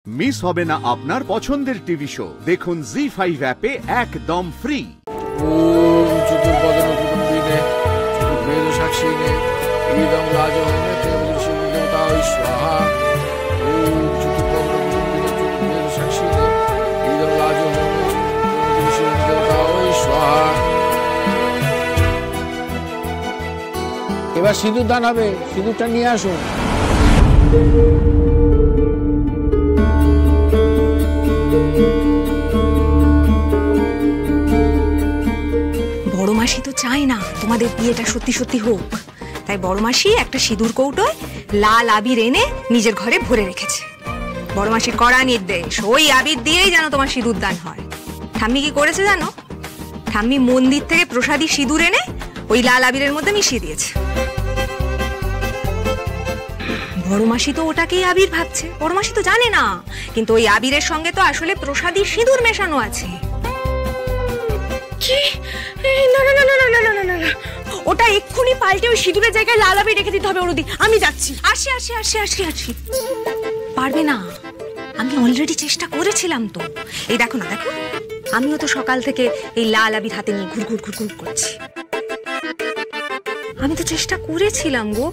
Miss হবে না আপনার পছন্দের টিভি শো। দেখুন জি5 অ্যাপে একদম ফ্রি। ওম চতুর্পদে কুটুম্বিনে চতুর্বেদ সাক্ষিণে ইদং রাজহনে দেবতায় স্বাহা। ওম চতুর্পদে কুটুম্বিনে চতুর্বেদ সাক্ষিণে ইদং রাজহনে দেবতায় স্বাহা। এবার সিঁদুর দান হবে, সিঁদুরটা নিয়ে আসুন। বড় মাসি তো চায় না তোমাদের বিয়েটা সত্যি সত্যি হোক, তাই বড় মাসি একটা সিঁদুর কৌটোয় লাল আবির এনে নিজের ঘরে ভরে রেখেছে। বড় মাসির কড়া নির্দেশ, ওই আবির দিয়েই যেন তোমার সিঁদুর দান হয়। ঠাম্মি কি করেছে জানো? ঠাম্মি মন্দির থেকে প্রসাদী সিঁদুর এনে ওই লাল আবিরের মধ্যে মিশিয়ে দিয়েছে। বড় মাসি তো ওটাকেই আবির ভাবছে, বড় মাসি তো জানে না, কিন্তু ওই আবিরের সঙ্গে তো আসলে প্রসাদী সিঁদুর মেশানো আছে। কি? না না না না না না না না, ওটা এক্ষুনি পাল্টে ওই সিঁদুরের জায়গায় লাল আবির রেখে দিতে হবে। অনুদি, আমি যাচ্ছি। আসি আসি আসি আসি আসি। পারবে না, আমি অলরেডি চেষ্টা করেছিলাম তো। এই দেখো না, দেখো আমিও তো সকাল থেকে এই লাল আবির হাতে নিয়ে ঘুরঘুর ঘুরঘুর করছি। আমি তো চেষ্টা করেছিলাম গো,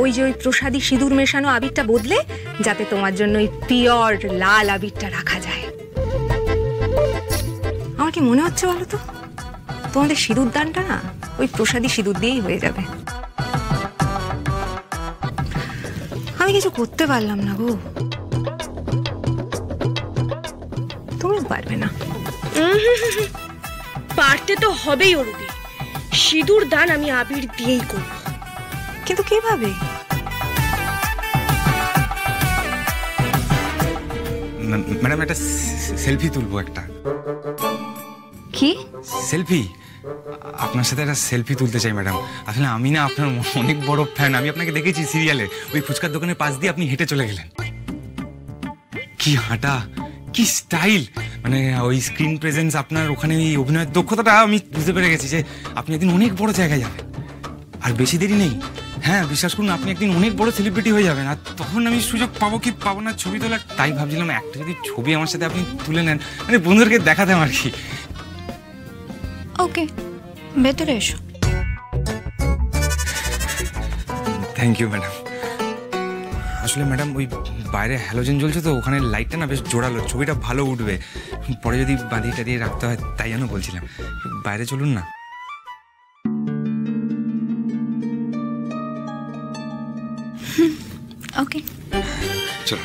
ওই যে ওই প্রসাদী সিঁদুর মেশানো আবিরটা বদলে যাতে তোমার জন্য ওই পিওর লাল আবিরটা রাখা যায়। আমার কি মনে হচ্ছে বলো তো, তোমাদের সিঁদুর দানটা না ওই প্রসাদী সিঁদুর দিয়েই হয়ে যাবে। আমি কিছু করতে পারলাম না গো, তুমি পারবে না। পারতে তো হবেই অনুদি, সিঁদুর দান আমি আবির দিয়েই করব। কিন্তু কিভাবে? ম্যাডাম একটা সেলফি তুলবো। একটা কি সেলফি? আপনার সাথে একটা সেলফি তুলতে চাই ম্যাডাম। আসলে আমি না আপনার অনেক বড় ফ্যান। আমি আপনাকে দেখেছি সিরিয়ালে, ওই ফুচকার দোকানের পাশ দিয়ে আপনি হেঁটে চলে গেলেন। কি হাঁটা, কি স্টাইল, মানে ওই স্ক্রিন প্রেজেন্স আপনার, ওখানে ওই অভিনয়ের দক্ষতাটা আমি বুঝতে পেরে গেছি যে আপনি একদিন অনেক বড় জায়গায় যাবেন। আর বেশি দেরি নেই, হ্যাঁ বিশ্বাস করুন, আপনি একদিন অনেক বড় সেলিব্রিটি হয়ে যাবেন। আর তখন আমি সুযোগ পাবো কি পাবো না ছবি তোলার, তাই ভাবছিলাম একটা যদি ছবি আমার সাথে আপনি তুলে নেন, মানে বন্ধুদেরকে দেখাতাম আর কি। ওকে, ভেতরে এসো। Thank you madam. আসলে ম্যাডাম ওই বাইরে হ্যালোজেন জ্বলছে তো, ওখানে লাইটটা না বেশ জোরালো, ছবিটা ভালো উঠবে। পরে যদি বাঁধিয়ে টাদিয়ে রাখতে হয় তাই জন্য বলছিলাম, বাইরে চলুন না। ওকে চলো।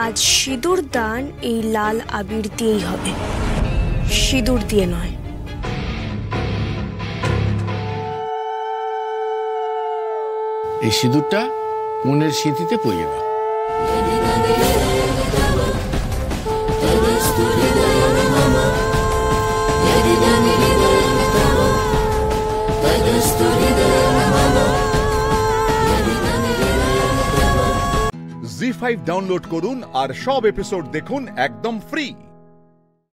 আজ সিঁদুর দান এই লাল আবির দিয়েই হবে, সিঁদুর দিয়ে নয়। এই সিঁদুরটা মনের স্মৃতিতে পড়িয়ে দাও। জি5 ডাউনলোড করুন আর সব এপিসোড দেখুন একদম ফ্রি।